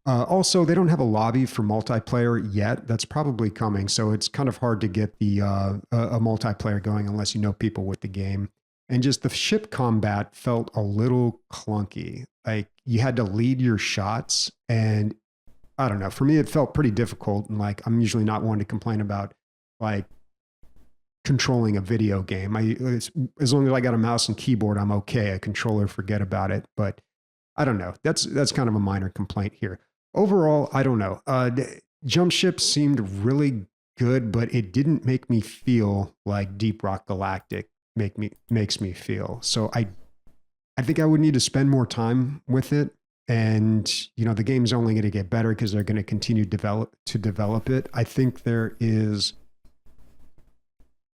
Also, they don't have a lobby for multiplayer yet. That's probably coming. So it's kind of hard to get a multiplayer going unless you know people with the game. And just the ship combat felt a little clunky. Like you had to lead your shots, and I don't know. For me, it felt pretty difficult. And like, I'm usually not one to complain about like controlling a video game. As long as I got a mouse and keyboard, I'm okay. A controller, forget about it. But I don't know. That's kind of a minor complaint here. Overall, I don't know. Jump Ship seemed really good, but it didn't make me feel like Deep Rock Galactic makes me feel. So I think I would need to spend more time with it. And, you know, the game's only going to get better because they're going to continue to develop it. I think there is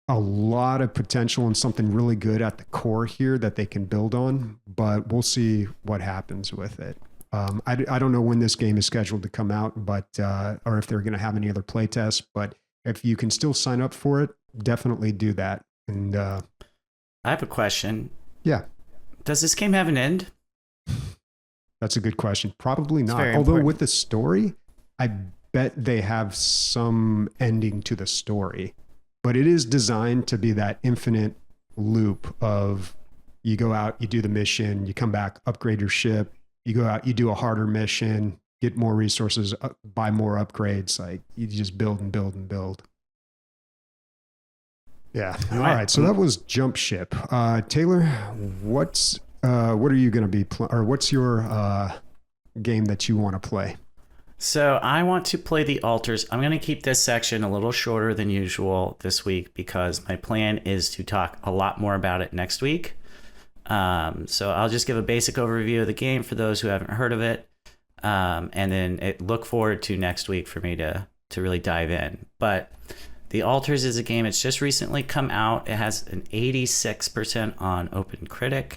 a lot of potential and something really good at the core here that they can build on, but we'll see what happens with it. I don't know when this game is scheduled to come out, but or if they're going to have any other play tests, but if you can still sign up for it, definitely do that. And I have a question. Yeah. Does this game have an end? That's a good question. Probably not. Although important. with the story, I bet they have some ending to the story. But it is designed to be that infinite loop of you go out, you do the mission, you come back, upgrade your ship, you go out, you do a harder mission, get more resources, buy more upgrades. Like you just build and build and build. Yeah. All right. So that was Jump Ship. Taylor, what are you going to be or what's your game that you want to play? So I want to play The Altars. I'm going to keep this section a little shorter than usual this week because my plan is to talk a lot more about it next week. So I'll just give a basic overview of the game for those who haven't heard of it. And then look forward to next week for me to really dive in. But The Altars is a game. It's just recently come out. It has an 86% on OpenCritic.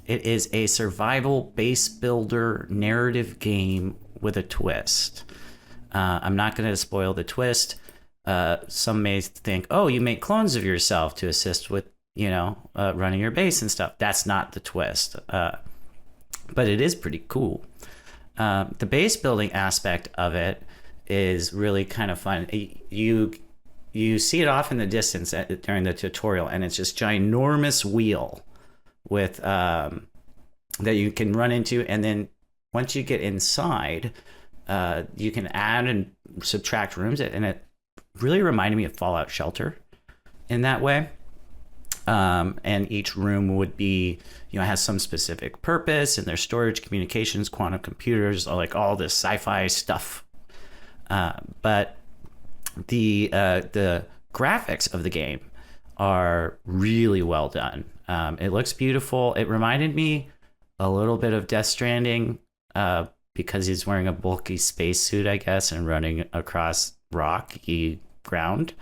It is a survival base builder narrative game with a twist. I'm not going to spoil the twist. Some may think, oh, you make clones of yourself to assist with, running your base and stuff. That's not the twist. But it is pretty cool. The base building aspect of it is really kind of fun. You see it off in the distance during the tutorial, and it's this ginormous wheel with that you can run into, and then once you get inside, you can add and subtract rooms, and it really reminded me of Fallout Shelter in that way. And each room would be, has some specific purpose, and there's storage, communications, quantum computers, like all this sci-fi stuff. But the graphics of the game are really well done. It looks beautiful. It reminded me a little bit of Death Stranding, because he's wearing a bulky spacesuit, I guess, and running across rocky ground.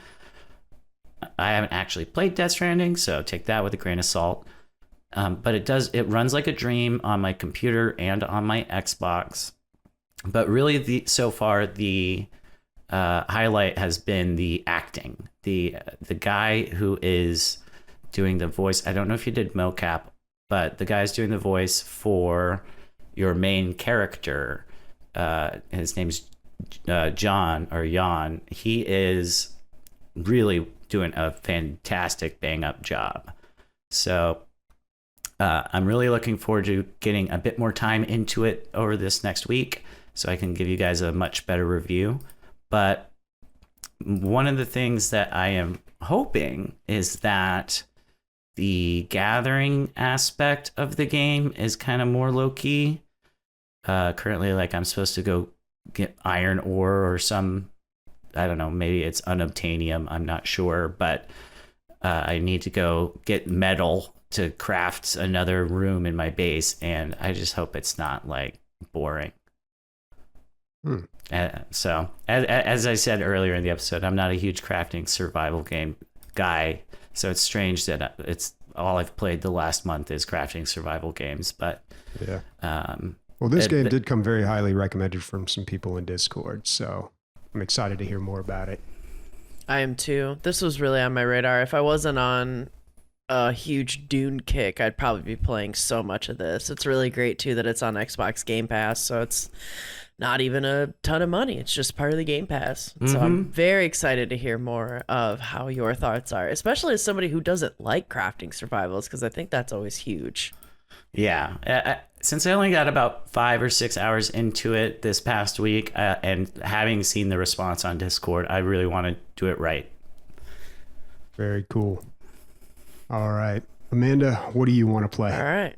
I haven't actually played Death Stranding, so take that with a grain of salt. But it runs like a dream on my computer and on my Xbox. But really, so far the highlight has been the acting. The guy who is doing the voice. I don't know if you did mocap, but the guy's doing the voice for your main character. His name's John or Jan. He is really doing a fantastic bang up job. So I'm really looking forward to getting a bit more time into it over this next week so I can give you guys a much better review. But one of the things that I am hoping is that the gathering aspect of the game is kind of more low-key. Currently, like, I'm supposed to go get iron ore or some, I don't know, maybe it's unobtainium, I'm not sure, but I need to go get metal to craft another room in my base, and I just hope it's not, like, boring. So, as I said earlier in the episode, I'm not a huge crafting survival game guy, so it's strange that it's all I've played the last month is crafting survival games, but... Yeah. Well, this game did come very highly recommended from some people in Discord, so I'm excited to hear more about it. I am too. This was really on my radar. If I wasn't on a huge Dune kick, I'd probably be playing so much of this. It's really great too that it's on Xbox Game Pass, so it's not even a ton of money. It's just part of the Game Pass. So I'm very excited to hear more of how your thoughts are, especially as somebody who doesn't like crafting survivals, because I think that's always huge. Yeah. Since I only got about 5 or 6 hours into it this past week, and having seen the response on Discord, I really want to do it right. Very cool. All right. Amanda, what do you want to play? All right.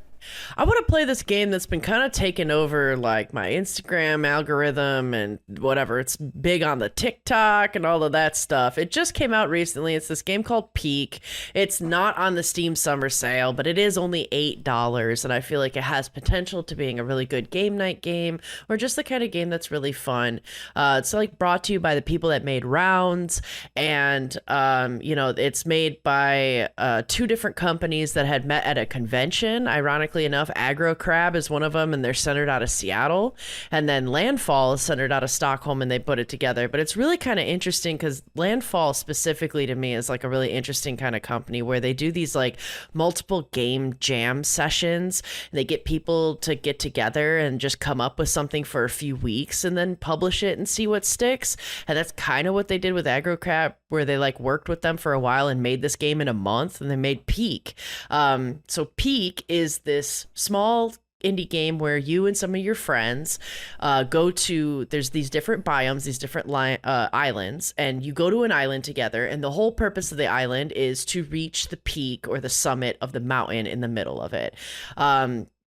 I want to play this game that's been kind of taking over like my Instagram algorithm and whatever. It's big on the TikTok and all of that stuff. It just came out recently. It's this game called Peak. It's not on the Steam Summer Sale, but it is only $8, and I feel like it has potential to being a really good game night game or just the kind of game that's really fun. It's like brought to you by the people that made Rounds, and it's made by 2 different companies that had met at a convention. Ironically enough, Aggro Crab is one of them, and they're centered out of Seattle, and then Landfall is centered out of Stockholm, and they put it together. But it's really kind of interesting because Landfall specifically to me is like a really interesting kind of company where they do these like multiple game jam sessions. They get people to get together and just come up with something for a few weeks and then publish it and see what sticks. And that's kind of what they did with Aggro Crab, where they like worked with them for a while and made this game in a month, and they made Peak. So Peak is this small indie game where you and some of your friends there's these different biomes, these different islands, and you go to an island together, and the whole purpose of the island is to reach the peak or the summit of the mountain in the middle of it.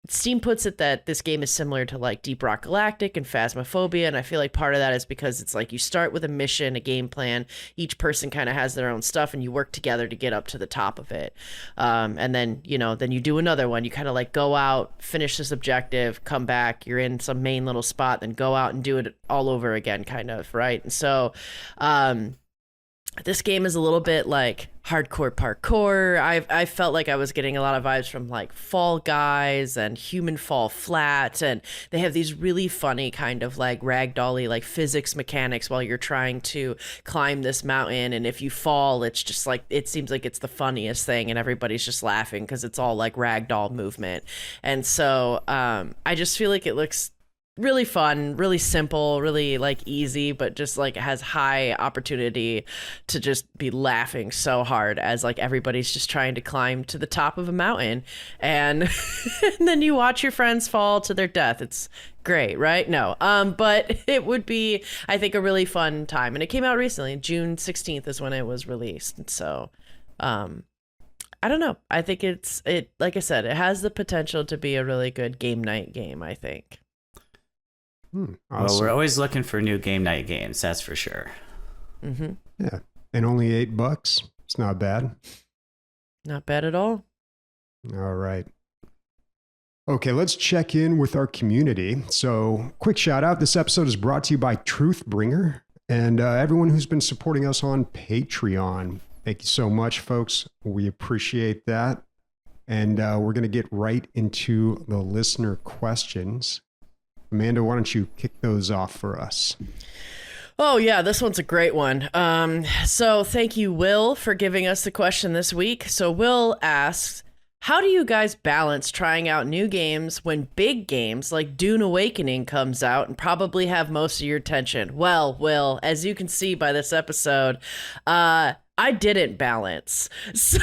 Steam puts it that this game is similar to like Deep Rock Galactic and Phasmophobia, and I feel like part of that is because it's like you start with a mission, a game plan, each person kind of has their own stuff, and you work together to get up to the top of it. And then you do another one. You kind of like go out, finish this objective, come back, you're in some main little spot, then go out and do it all over again, kind of, right? And so this game is a little bit like hardcore parkour. I felt like I was getting a lot of vibes from like Fall Guys and Human Fall Flat, and they have these really funny kind of like ragdolly like physics mechanics while you're trying to climb this mountain, and if you fall, it's just like, it seems like it's the funniest thing and everybody's just laughing because it's all like ragdoll movement. And so I just feel like it looks really fun, really simple, really like easy, but just like has high opportunity to just be laughing so hard as like everybody's just trying to climb to the top of a mountain, and, and then you watch your friends fall to their death. It's great, right? No, but it would be, I think, a really fun time, and it came out recently. June 16th is when it was released, and so I don't know. I think it like I said, it has the potential to be a really good game night game, I think. Awesome. Well, we're always looking for new game night games, that's for sure. Mm-hmm. Yeah, and only $8. It's not bad. Not bad at all. All right. Okay, let's check in with our community. So, quick shout out. This episode is brought to you by Truthbringer and everyone who's been supporting us on Patreon. Thank you so much, folks. We appreciate that. And we're going to get right into the listener questions. Amanda, why don't you kick those off for us? Oh, yeah, this one's a great one. So thank you, Will, for giving us the question this week. So Will asks, how do you guys balance trying out new games when big games like Dune Awakening comes out and probably have most of your attention? Well, Will, as you can see by this episode, I didn't balance. So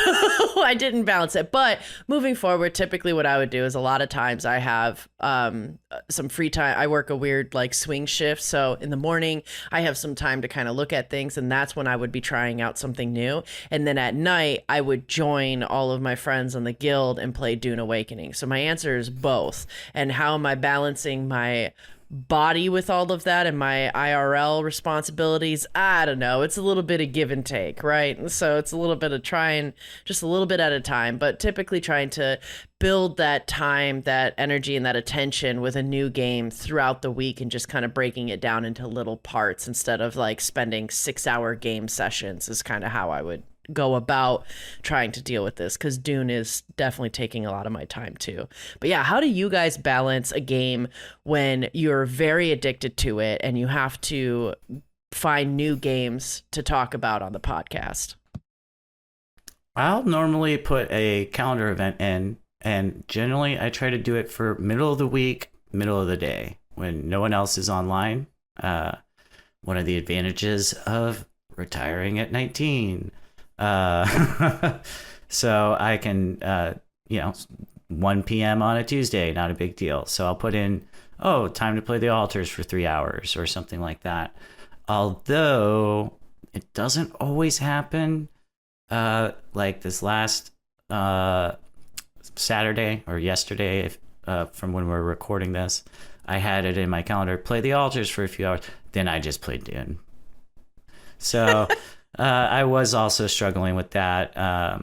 I didn't balance it. But moving forward, typically what I would do is a lot of times I have some free time. I work a weird like swing shift. So in the morning, I have some time to kind of look at things. And that's when I would be trying out something new. And then at night, I would join all of my friends in the guild and play Dune Awakening. So my answer is both. And how am I balancing my body with all of that and my IRL responsibilities? I don't know. It's a little bit of give and take, right? So it's a little bit of trying just a little bit at a time, but typically trying to build that time, that energy, and that attention with a new game throughout the week and just kind of breaking it down into little parts instead of like spending 6-hour game sessions is kind of how I would go about trying to deal with this, because Dune is definitely taking a lot of my time too. But yeah, how do you guys balance a game when you're very addicted to it and you have to find new games to talk about on the podcast? I'll normally put a calendar event in, and generally I try to do it for middle of the week, middle of the day when no one else is online. One of the advantages of retiring at 19. So I can, 1 p.m. on a Tuesday, not a big deal. So I'll put in, time to play the altars for 3 hours or something like that. Although it doesn't always happen. Like this last, Saturday or yesterday, from when we're recording this, I had it in my calendar, play the altars for a few hours. Then I just played Dune. So, I was also struggling with that,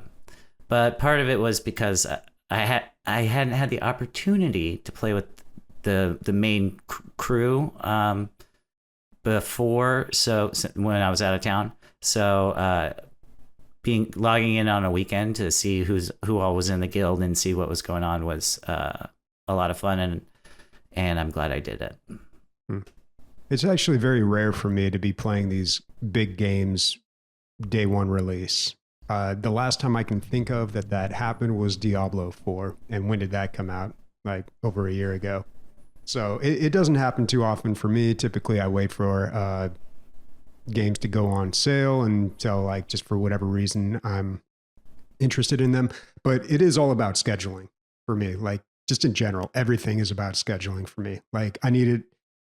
but part of it was because I hadn't had the opportunity to play with the main crew before. So when I was out of town, so logging in on a weekend to see who all was in the guild and see what was going on was a lot of fun, and I'm glad I did it. It's actually very rare for me to be playing these big games day one release. The last time I can think of that happened was Diablo 4. And when did that come out? Like over a year ago. So it doesn't happen too often for me. Typically I wait for games to go on sale until like just for whatever reason I'm interested in them. But it is all about scheduling for me. Like just in general, everything is about scheduling for me. Like I need it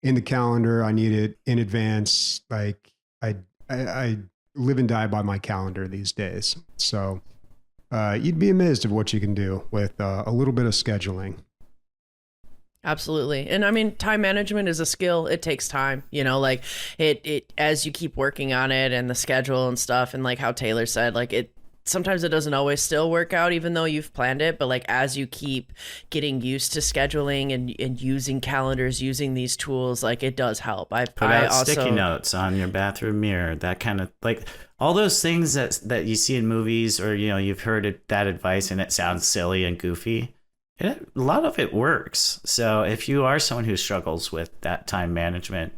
in the calendar. I need it in advance. Like I live and die by my calendar these days. So you'd be amazed at what you can do with a little bit of scheduling. Absolutely. And I mean, time management is a skill. It takes time, like it as you keep working on it and the schedule and stuff. And like how Taylor said, like sometimes it doesn't always still work out even though you've planned it, but like as you keep getting used to scheduling and using calendars, using these tools, like it does help. Put out sticky notes on your bathroom mirror, that kind of like all those things that you see in movies, or you've heard that advice and it sounds silly and goofy. A lot of it works. So if you are someone who struggles with that time management,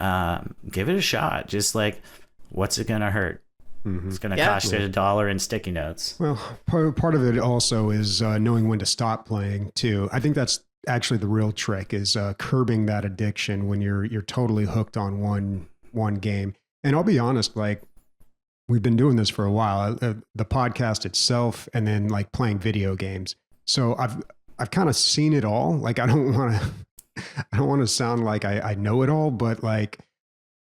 give it a shot. Just like, what's it gonna hurt? It's going to cost you $1 in sticky notes. Well, part of it also is knowing when to stop playing too. I think that's actually the real trick is curbing that addiction when you're totally hooked on one game. And I'll be honest, like we've been doing this for a while, the podcast itself, and then like playing video games. So I've kind of seen it all. Like I don't want to sound like I know it all, but like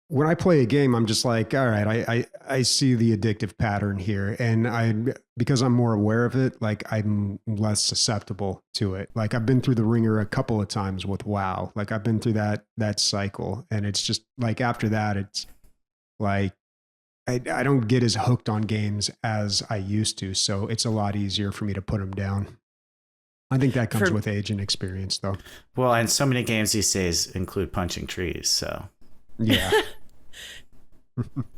when I play a game, I'm just like, all right, I see the addictive pattern here. And because I'm more aware of it, like I'm less susceptible to it. Like I've been through the ringer a couple of times with WoW. Like I've been through that cycle. And it's just like, after that, it's like, I don't get as hooked on games as I used to. So it's a lot easier for me to put them down. I think that comes with age and experience though. Well, and so many games these days include punching trees. So yeah.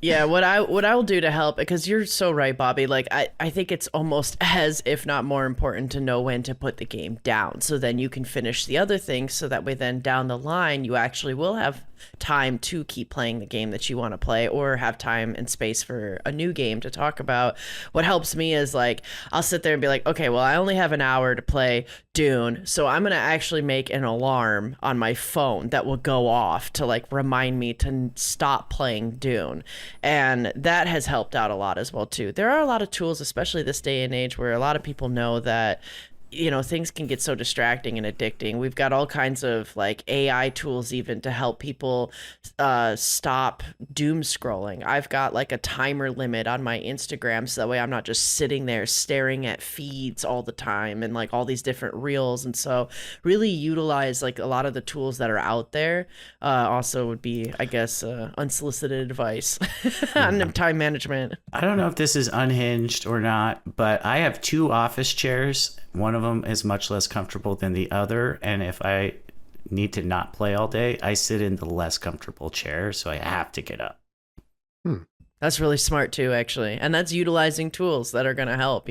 Yeah, what I will do to help, because you're so right, Bobby. Like I think it's almost as if not more important to know when to put the game down, so then you can finish the other things, so that way then down the line you actually will have time to keep playing the game that you want to play, or have time and space for a new game to talk about. What helps me is like I'll sit there and be like, okay, well, I only have an hour to play Dune, so I'm gonna actually make an alarm on my phone that will go off to like remind me to stop playing Dune. And that has helped out a lot as well too. There are a lot of tools, especially this day and age, where a lot of people know that things can get so distracting and addicting. We've got all kinds of like AI tools even to help people stop doom scrolling. I've got like a timer limit on my Instagram, so that way I'm not just sitting there staring at feeds all the time and like all these different reels. And so really utilize like a lot of the tools that are out there. Also would be, I guess, unsolicited advice on time management. I don't know if this is unhinged or not, but I have 2 office chairs. One of them is much less comfortable than the other, and if I need to not play all day, I sit in the less comfortable chair, so I have to get up. That's really smart too, actually, and that's utilizing tools that are going to help.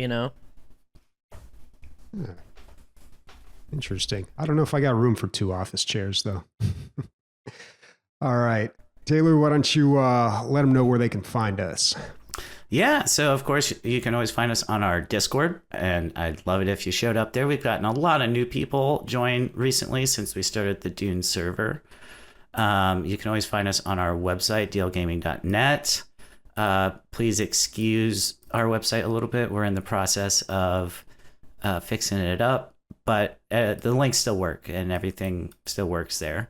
Interesting. I don't know if I got room for 2 office chairs though. All right, Taylor, why don't you let them know where they can find us? Yeah, so of course you can always find us on our Discord, and I'd love it if you showed up there. We've gotten a lot of new people join recently since we started the Dune server. You can always find us on our website, dlgaming.net. Please excuse our website a little bit. We're in the process of fixing it up, but the links still work and everything still works there.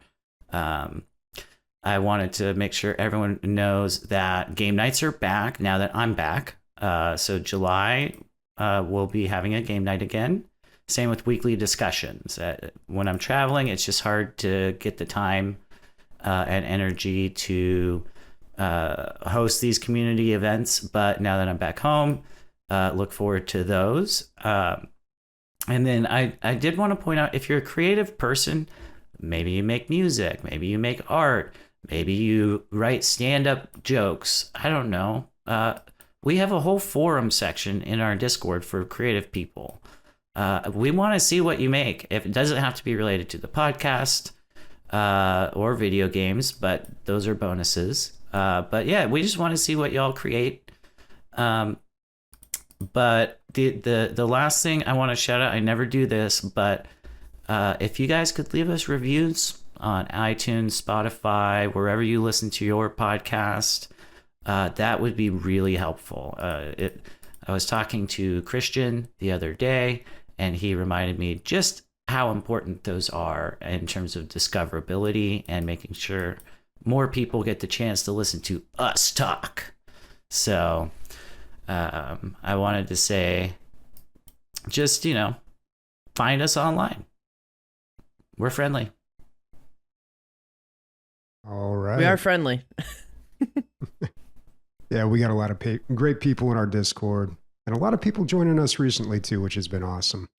I wanted to make sure everyone knows that game nights are back now that I'm back. So July, we'll be having a game night again. Same with weekly discussions. When I'm traveling, it's just hard to get the time and energy to host these community events. But now that I'm back home, look forward to those. And then I did want to point out, if you're a creative person, maybe you make music, maybe you make art, maybe you write stand-up jokes. I don't know. We have a whole forum section in our Discord for creative people. We want to see what you make. If it doesn't have to be related to the podcast or video games, but those are bonuses. But yeah, we just want to see what y'all create. But the last thing I want to shout out, I never do this, but if you guys could leave us reviews on iTunes, Spotify, wherever you listen to your podcast, that would be really helpful. I was talking to Christian the other day, and he reminded me just how important those are in terms of discoverability and making sure more people get the chance to listen to us talk. So I wanted to say, just, find us online. We're friendly. All right. We are friendly. Yeah, we got a lot of great people in our Discord, and a lot of people joining us recently too, which has been awesome.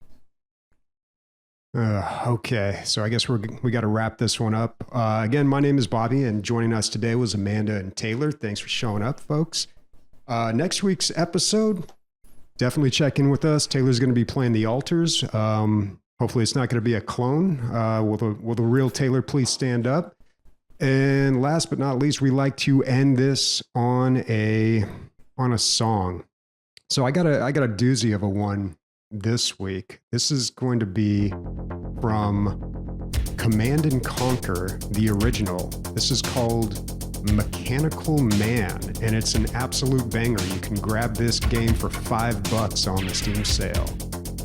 Okay, so I guess we got to wrap this one up. Again, my name is Bobby, and joining us today was Amanda and Taylor. Thanks for showing up, folks. Next week's episode, definitely check in with us. Taylor's going to be playing the altars. Hopefully it's not going to be a clone. Will the real Taylor please stand up? And last but not least, we like to end this on a song. So I got a doozy of a one this week. This is going to be from Command and Conquer, the original. This is called Mechanical Man, and it's an absolute banger. You can grab this game for $5 on the Steam sale.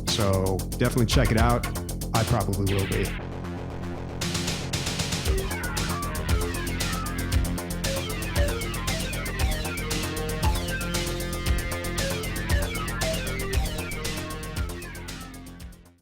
So definitely check it out. I probably will be.